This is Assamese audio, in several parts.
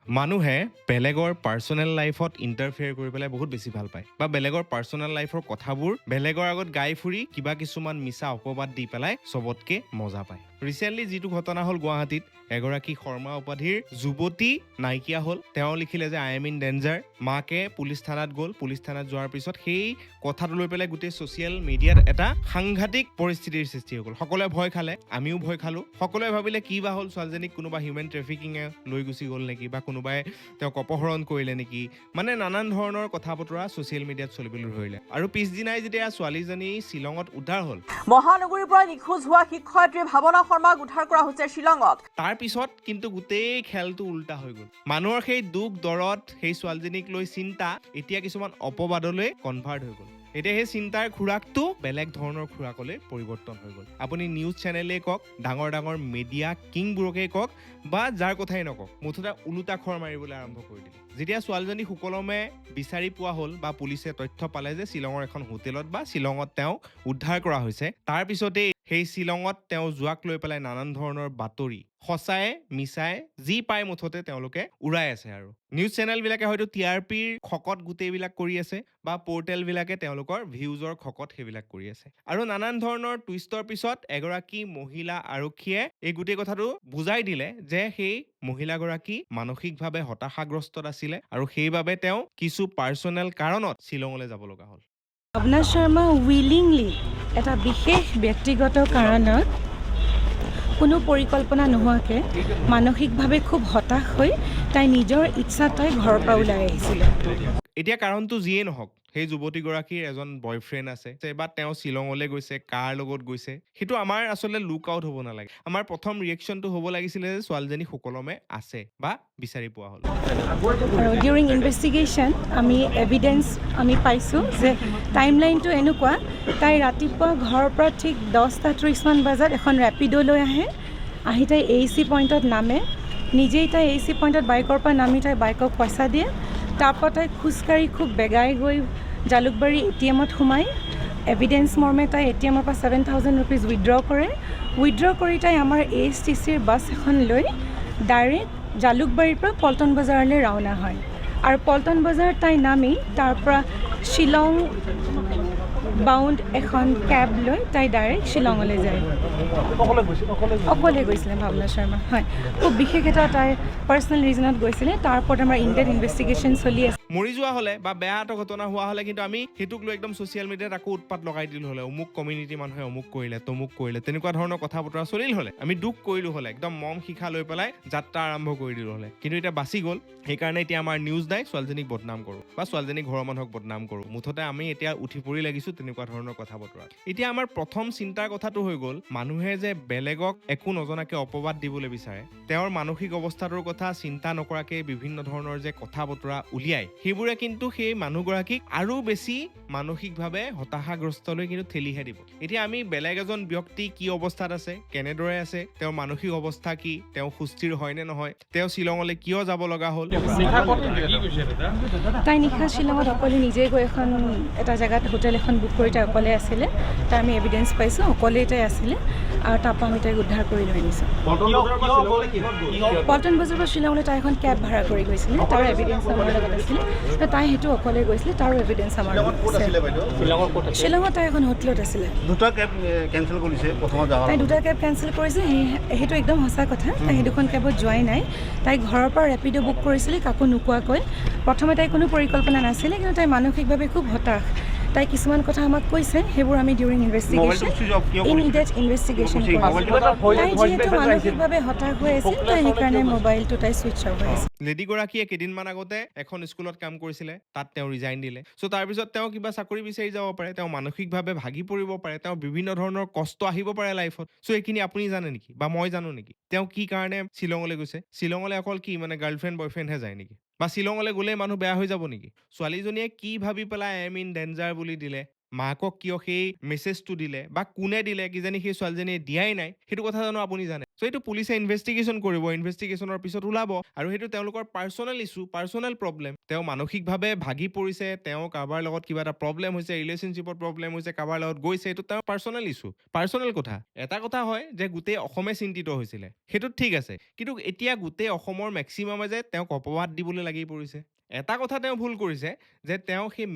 মানুহে বেলেগৰ পাৰ্চনেল লাইফত ইণ্টাৰফেয়াৰ কৰি পেলাই বহুত বেছি ভাল পায় বা বেলেগৰ পাৰ্চনেল লাইফৰ কথাবোৰ বেলেগৰ আগত গাই ফুৰি কিবা কিছুমান মিছা অপবাদ দি পেলাই চবতকে মজা পায়। ৰিচেণ্টলি যিটো ঘটনা হ'ল গুৱাহাটীত এগৰাকী শৰ্মা উপাধিৰ যুৱতী নাইকিয়া হ'ল। তেওঁ লিখিলে যে আই এম ইন ডেঞ্জাৰ। মাকে পুলিচ থানাত গ'ল। পুলিচ থানাত যোৱাৰ পিছত সেই কথাটো লৈ পেলাই গোটেই ছ'চিয়েল মিডিয়াত এটা সাংঘাতিক পৰিস্থিতিৰ সৃষ্টি হৈ গ'ল। সকলোৱে ভয় খালে, আমিও ভয় খালোঁ। সকলোৱে ভাবিলে কি বা হ'ল, ছোৱালীজনীক কোনোবা হিউমেন ট্ৰেফিকিঙে লৈ গুচি গ'ল নেকি বা কোনোবাই তেওঁক অপহৰণ কৰিলে নেকি, মানে নানান ধৰণৰ কথা বতৰা ছ'চিয়েল মিডিয়াত চলিবলৈ ধৰিলে। আৰু পিছদিনাই যেতিয়া ছোৱালীজনী শ্বিলঙত উদ্ধাৰ হ'ল, মহানগৰীৰ পৰা নিখোজ হোৱা শিক্ষয়িত্ৰী ভাৱনা শৰ্মাক উদ্ধাৰ কৰা হৈছে শ্বিলঙত। তাৰ পিছত কিন্তু গোটেই খেলটো উল্টা হৈ গ'ল। মানুহৰ সেই দুখ দৰদ, সেই ছোৱালীজনীক লৈ চিন্তা এতিয়া কিছুমান অপবাদলৈ কনভাৰ্ট হৈ গ'ল। এতিয়া সেই চিন্তাৰ খোৰাকটো বেলেগ ধৰণৰ খোৰাকলৈ পৰিৱৰ্তন হৈ গ'ল। আপুনি নিউজ চেনেলেই কওক, ডাঙৰ ডাঙৰ মিডিয়া কিংবোৰকেই কওক বা যাৰ কথাই নকওক, মুঠতে ওলোটা খৰ মাৰিবলৈ আৰম্ভ কৰি দিলে। যেতিয়া ছোৱালীজনী সুকলমে বিচাৰি পোৱা হ'ল বা পুলিচে তথ্য পালে যে শ্বিলঙৰ এখন হোটেলত বা শ্বিলঙত তেওঁক উদ্ধাৰ কৰা হৈছে, তাৰ পিছতেই সেই শ্বিলঙত তেওঁ যোৱাক লৈ পেলাই নানান ধৰণৰ বাতৰি সঁচাই মিছাই যি পায় মুঠতে তেওঁলোকে উৰাই আছে। আৰু নিউজ চেনেলবিলাকে হয়তো TRPৰ খকত গোটেইবিলাক কৰি আছে বা পৰ্টেলবিলাকে তেওঁলোকৰ ভিউজৰ খকত সেইবিলাক কৰি আছে। আৰু নানান ধৰণৰ টুইষ্টৰ পিছত এগৰাকী মহিলা আৰক্ষীয়ে এই গোটেই কথাটো বুজাই দিলে যে সেই মহিলাগৰাকী মানসিকভাৱে হতাশাগ্ৰস্তত আছিলে আৰু সেইবাবে তেওঁ কিছু পাৰ্চনেল কাৰণত শ্বিলঙলৈ যাব লগা হ'ল। ভাৱনা শৰ্মা উইলিংলি এটা বিশেষ ব্যক্তিগত কাৰণত কোনো পৰিকল্পনা নোহোৱাকৈ মানসিকভাৱে খুব হতাশ হৈ তাই নিজৰ ইচ্ছাত তাই ঘৰৰ পৰা ওলাই আহিছিলে। এতিয়া কাৰণটো যিয়ে নহওক, সেই যুৱতীগৰাকীৰ এজন বয়ফ্ৰেণ্ড আছে বা তেওঁ শ্বিলঙলৈ গৈছে, কাৰ লগত গৈছে, সেইটো আমাৰ আচলতে লুক আউট হ'ব নালাগে। আমাৰ প্ৰথম ৰিয়েকশ্যনটো হ'ব লাগিছিলে যে ছোৱালীজনী সুকলমে আছে বা বিচাৰি পোৱা হ'ল। আৰু ডিউৰিং ইনভেষ্টিগেশ্যন আমি এভিডেঞ্চ আমি পাইছোঁ যে টাইমলাইনটো এনেকুৱা, তাই ৰাতিপুৱা ঘৰৰ পৰা ঠিক 10:30 বজাত এখন ৰেপিড' লৈ আহি তাই AC পইণ্টত নামে। নিজেই তাই AC পইণ্টত বাইকৰ পৰা নামি তাই বাইকক পইচা দিয়ে। তাৰপৰা তাই খোজকাঢ়ি খুব বেগাই গৈ জালুকবাৰী ATMত সোমাই এভিডেঞ্চ মৰ্মে তাই ATMৰ পৰা 7,000 ৰুপিজ উইথড্ৰ কৰি তাই আমাৰ ASTCৰ বাছ এখন লৈ ডাইৰেক্ট জালুকবাৰীৰ পৰা পল্টন বজাৰলৈ ৰাওনা হয়। আৰু পল্টন বজাৰত তাই নামি তাৰ পৰা শ্বিলং বাউণ্ড এখন কেব লৈ তাই ডাইৰেক্ট শ্বিলঙলৈ যায়। অকলে গৈছিলে ভাৱনা শৰ্মা, হয়। খুব বিশেষ এটা তাই পাৰ্চনেল ৰিজনত গৈছিলে। তাৰ ওপৰত আমাৰ ইণ্ডিয়ান ইনভেষ্টিগেশ্যন চলি আছে। মৰি যোৱা হ'লে বা বেয়া এটা ঘটনা হোৱা হ'লে কিন্তু আমি সেইটোক লৈ একদম ছ'চিয়েল মিডিয়াত আকৌ উৎপাত লগাই দিলোঁ হ'লে, অমুক কমিউনিটি মানুহে অমুক কৰিলে, তমুক কৰিলে, তেনেকুৱা ধৰণৰ কথা বতৰা চলিল হ'লে, আমি দুখ কৰিলোঁ হ'লে, একদম মম শিখা লৈ পেলাই যাত্ৰা আৰম্ভ কৰি দিলোঁ হ'লে। কিন্তু এতিয়া বাচি গ'ল, সেইকাৰণে এতিয়া আমাৰ নিউজ নাই ছোৱালীজনীক বদনাম কৰোঁ বা ছোৱালীজনীক ঘৰৰ মানুহক বদনাম কৰোঁ। মুঠতে আমি এতিয়া উঠি পৰি লাগিছোঁ তেনেকুৱা ধৰণৰ কথা বতৰা। এতিয়া আমাৰ প্ৰথম চিন্তাৰ কথাটো হৈ গ'ল, মানুহে যে বেলেগক একো নজনাকৈ অপবাদ দিবলৈ বিচাৰে, তেওঁৰ মানসিক অৱস্থাটোৰ কথা চিন্তা নকৰাকৈ বিভিন্ন ধৰণৰ যে কথা বতৰা উলিয়ায়, সেইবোৰে কিন্তু সেই মানুহগৰাকীক আৰু বেছি মানসিকভাৱে হতাশাগ্ৰস্তলৈ কিন্তু ঠেলিহে দিব। এতিয়া আমি বেলেগ এজন ব্যক্তি কি অৱস্থাত আছে, কেনেদৰে আছে, তেওঁৰ মানসিক অৱস্থা কি, তেওঁ সুস্থিৰ হয় নে নহয়, তেওঁ শ্বিলঙলৈ কিয় যাব লগা হ'ল। তাই নিশা শ্বিলঙত অকলে নিজে গৈ এটা জেগাত হোটেল এখন বুক কৰি তাই অকলে আছিলে। তাৰ আমি এভিডেঞ্চ পাইছোঁ, অকলেই তাই আছিলে। আৰু তাৰপৰা আমি তাইক উদ্ধাৰ কৰি লৈ আনিছোঁ। পল্টন বজাৰৰ পৰা শ্বিলঙলৈ তাই এখন কেব ভাড়া কৰি গৈছিলে, তাৰ এভিডেঞ্চ আমাৰ লগত আছিলে। তাই সেইটো অকলে গৈছিলে, তাৰো এভিডেঞ্চ আমাৰ লগত আছে। শ্বিলঙত তাই এখন হোটেলত আছিলে। দুটা কেব কেঞ্চেল কৰিছে প্ৰথমত যাওঁতে। তাই দুটা কেব কেঞ্চেল কৰিছে, সেইটো একদম সঁচা কথা। তাই সেই দুখন কেবত যোৱাই নাই। তাই ঘৰৰ পৰা ৰেপিড' বুক কৰিছিলে কাকো নোকোৱাকৈ। প্ৰথমে তাই কোনো পৰিকল্পনা নাছিলে, কিন্তু তাই মানসিকভাৱে খুব হতাশ। তাই কিছুমান কথা আমাক কৈছে, সেইবোৰ আমি ডিউৰিং ইনভেষ্টিগেশ্যন ইনভেষ্টিগেশ্যন তাই যিহেতু মানসিকভাৱে হতাশ হৈ আছিল, তাই সেইকাৰণে মোবাইলটো তাই ছুইচ অফ হৈ আছে। লেডিগৰাকীয়ে কেইদিনমান আগতে এখন স্কুলত কাম কৰিছিলে, তাত তেওঁ ৰিজাইন দিলে। চ' তাৰপিছত তেওঁ কিবা চাকৰি বিচাৰি যাব পাৰে, তেওঁ মানসিকভাৱে ভাগি পৰিব পাৰে, তেওঁ বিভিন্ন ধৰণৰ কষ্ট আহিব পাৰে লাইফত। চ' এইখিনি আপুনি জানে নেকি বা মই জানো নেকি তেওঁ কি কাৰণে শ্বিলঙলৈ গৈছে? শ্বিলঙলৈ অকল কি মানে গাৰ্লফ্ৰেণ্ড বয়ফ্ৰেণ্ডহে যায় নেকি? বা শ্বিলঙলৈ গ'লেই মানুহ বেয়া হৈ যাব নেকি? ছোৱালীজনীয়ে কি ভাবি পেলাই আই এম ইন ডেঞ্জাৰ বুলি দিলে, মাকক কিয় সেই মেছেজটো দিলে বা কোনে দিলে, কিজানি সেই ছোৱালীজনীয়ে দিয়াই নাই, সেইটো কথা জানো আপুনি জানে? চ' এইটো পুলিচে ইনভেষ্টিগেশ্যন কৰিব, ইনভেষ্টিগেশ্যনৰ পিছত ওলাব আৰু সেইটো তেওঁলোকৰ পাৰ্চনেল ইছ্যু, পাৰ্চনেল প্ৰব্লেম। তেওঁ মানসিকভাৱে ভাগি পৰিছে, তেওঁ কাৰোবাৰ লগত কিবা এটা প্ৰব্লেম হৈছে, ৰিলেশ্যনশ্বিপত প্ৰব্লেম হৈছে, কাৰোবাৰ লগত গৈছে, এইটো তেওঁৰ পাৰ্চনেল ইছ্যু, পাৰ্চনেল কথা। এটা কথা হয় যে গোটেই অসমে চিন্তিত হৈছিলে, সেইটোত ঠিক আছে, কিন্তু এতিয়া গোটেই অসমৰ মেক্সিমামে যে তেওঁক অপবাদ দিবলৈ লাগি পৰিছে। এটা কথা তেওঁ ভুল কৰিছে যে তেওঁ সেই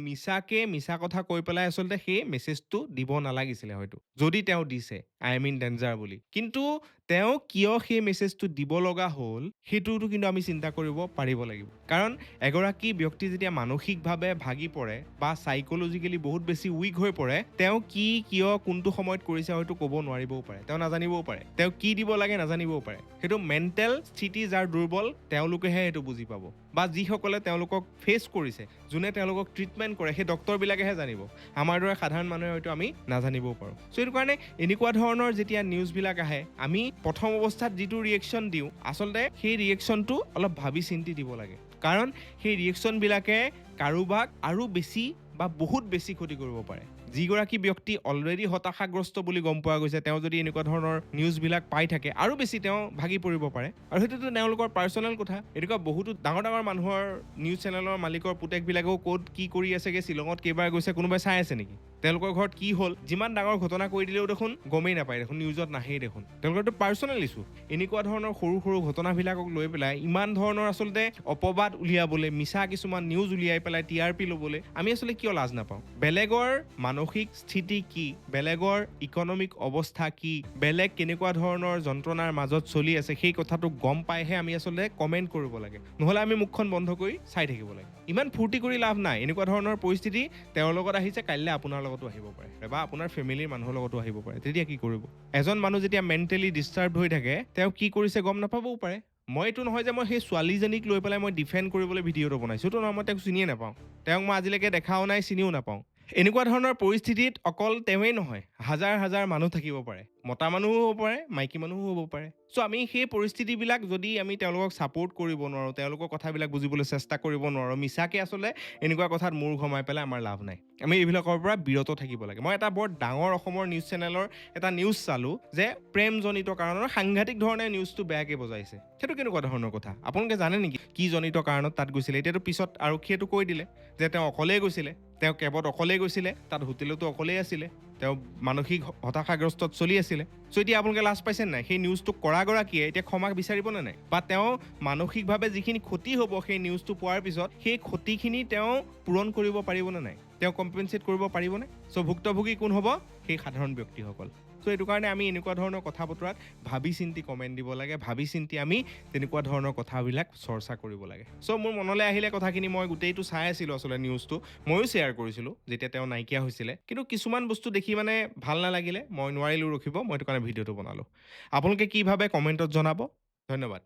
মিছা কথা কৈ পেলাই আচলতে সেই মেছেজটো দিব নালাগিছিলে হয়তো, যদি তেওঁ দিছে আই এম ইন ডেঞ্জাৰ বুলি। কিন্তু তেওঁ কিয় সেই মেছেজটো দিব লগা হ'ল সেইটোতো কিন্তু আমি চিন্তা কৰিব পাৰিব লাগিব। কাৰণ এগৰাকী ব্যক্তি যেতিয়া মানসিকভাৱে ভাগি পৰে বা চাইক'লজিকেলি বহুত বেছি উইক হৈ পৰে, তেওঁ কি কিয় কোনটো সময়ত কৰিছে হয়তো ক'ব নোৱাৰিবও পাৰে, তেওঁ নাজানিবও পাৰে, তেওঁ কি দিব লাগে নাজানিবও পাৰে। সেইটো মেণ্টেল স্থিতি যাৰ দুৰ্বল তেওঁলোকেহে সেইটো বুজি পাব, বা যিসকলে তেওঁলোকক ফেচ কৰিছে, যোনে তেওঁলোকক ট্ৰিটমেণ্ট কৰে, সেই ডক্টৰবিলাকেহে জানিব। আমাৰ দৰে সাধাৰণ মানুহে হয়তো আমি নাজানিবও পাৰোঁ। চ' সেইটো কাৰণে এনেকুৱা ধৰণৰ যেতিয়া নিউজবিলাক আহে, আমি প্ৰথম অৱস্থাত যিটো ৰিয়েকশ্যন দিওঁ, আচলতে সেই ৰিয়েকশ্যনটো অলপ ভাবি চিন্তি দিব লাগে। কাৰণ সেই ৰিয়েকশ্যনবিলাকে কাৰোবাক আৰু বেছি বা বহুত বেছি ক্ষতি কৰিব পাৰে। যিগৰাকী ব্যক্তি অলৰেডি হতাশাগ্ৰস্ত বুলি গম পোৱা গৈছে, তেওঁ যদি এনেকুৱা ধৰণৰ নিউজবিলাক পাই থাকে, আৰু বেছি তেওঁ ভাগি পৰিব পাৰে। আৰু সেইটোতো তেওঁলোকৰ পাৰ্চনেল কথা। এনেকুৱা বহুতো ডাঙৰ ডাঙৰ মানুহৰ নিউজ চেনেলৰ মালিকৰ পুতেকবিলাকেও ক'ত কি কৰি আছেগে, শ্বিলঙত কেইবাৰ গৈছে, কোনোবাই চাই আছে নেকি? তেওঁলোকৰ ঘৰত কি হ'ল, যিমান ডাঙৰ ঘটনা কৰি দিলেও দেখোন গমেই নাপায়, দেখোন নিউজত নাহেই দেখোন। তেওঁলোকৰতো পাৰ্চনেল ইছ্যু। এনেকুৱা ধৰণৰ সৰু সৰু ঘটনাবিলাকক লৈ পেলাই ইমান ধৰণৰ আচলতে অপবাদ উলিয়াবলৈ, মিছা কিছুমান নিউজ উলিয়াই পেলাই TRP ল'বলৈ আমি আচলতে কিয় লাজ নাপাওঁ? বেলেগৰ মানসিক স্থিতি কি, বেলেগৰ ইকনমিক অৱস্থা কি, বেলেগ কেনেকুৱা ধৰণৰ যন্ত্ৰণাৰ মাজত চলি আছে, সেই কথাটো গম পাইহে আমি আচলতে কমেণ্ট কৰিব লাগে। নহ'লে আমি মুখখন বন্ধ কৰি চাই থাকিব লাগে। ইমান ফূৰ্তি কৰি লাভ নাই। এনেকুৱা ধৰণৰ পৰিস্থিতি তেওঁৰ লগত আহিছে, কাইলৈ আপোনাৰ লগতো আহিব পাৰে, বা আপোনাৰ ফেমিলিৰ মানুহৰ লগতো আহিব পাৰে। তেতিয়া কি কৰিব? এজন মানুহ যেতিয়া মেণ্টেলি ডিষ্টাৰ্ব হৈ থাকে, তেওঁ কি কৰিছে গম নাপাবও পাৰে। মই এইটো নহয় যে মই সেই ছোৱালীজনীক লৈ পেলাই মই ডিফেণ্ড কৰিবলৈ ভিডিঅ'টো বনাইছোঁ, এইটো নহয়, মই তেওঁক চিনিয়ে নাপাওঁ, তেওঁক মই আজিলৈকে দেখাও নাই, চিনিও নাপাওঁ। এনেকুৱা ধৰণৰ পৰিস্থিতিত অকল তেওঁৱেই নহয়, হাজাৰ হাজাৰ মানুহ থাকিব পাৰে, মতা মানুহো হ'ব পাৰে, মাইকী মানুহো হ'ব পাৰে। চ' আমি সেই পৰিস্থিতিবিলাক যদি আমি তেওঁলোকক ছাপোৰ্ট কৰিব নোৱাৰোঁ, তেওঁলোকৰ কথাবিলাক বুজিবলৈ চেষ্টা কৰিব নোৱাৰোঁ, মিছাকৈ আচলতে এনেকুৱা কথাত মূৰ ঘমাই পেলাই আমাৰ লাভ নাই। আমি এইবিলাকৰ পৰা বিৰত থাকিব লাগে। মই এটা বৰ ডাঙৰ অসমৰ নিউজ চেনেলৰ এটা নিউজ চালোঁ যে প্ৰেমজনিত কাৰণত সাংঘাতিক ধৰণে নিউজটো বেয়াকৈ বজাইছে। সেইটো কেনেকুৱা ধৰণৰ কথা? আপোনালোকে জানে নেকি কি জনিত কাৰণত তাত গৈছিলে? এতিয়াতো পিছত আৰক্ষীয়েতো কৈ দিলে যে তেওঁ অকলেই গৈছিলে, তেওঁ কেবত অকলেই গৈছিলে, তাত হোটেলতো অকলেই আছিলে, তেওঁ মানসিক হতাশাগ্ৰস্তত চলি আছিলে। চ' এতিয়া আপোনালোকে লাজ পাইছে নাই? সেই নিউজটো কৰাগৰাকীয়ে এতিয়া ক্ষমা বিচাৰিবনে নাই? বা তেওঁ মানসিকভাৱে যিখিনি ক্ষতি হ'ব সেই নিউজটো পোৱাৰ পিছত, সেই ক্ষতিখিনি তেওঁ পূৰণ কৰিব পাৰিবনে নাই? তেওঁ কম্পেনচেট কৰিব পাৰিবনে? চ' ভুক্তভোগী কোন হ'ব? সেই সাধাৰণ ব্যক্তিসকল। চ' এইটো কাৰণে আমি এনেকুৱা ধৰণৰ কথা বতৰাত ভাবি চিন্তি কমেণ্ট দিব লাগে, ভাবি চিন্তি আমি তেনেকুৱা ধৰণৰ কথাবিলাক চৰ্চা কৰিব লাগে। চ' মোৰ মনলৈ আহিলে কথাখিনি, মই গোটেইটো চাই আছিলোঁ আচলতে নিউজটো, ময়ো শ্বেয়াৰ কৰিছিলোঁ যেতিয়া তেওঁ নাইকিয়া হৈছিলে। কিন্তু কিছুমান বস্তু দেখি মানে ভাল নালাগিলে, মই নোৱাৰিলোঁ ৰখিব, মই সেইটো কাৰণে ভিডিঅ'টো বনালোঁ। আপোনালোকে কি ভাবে কমেণ্টত জনাব। ধন্যবাদ।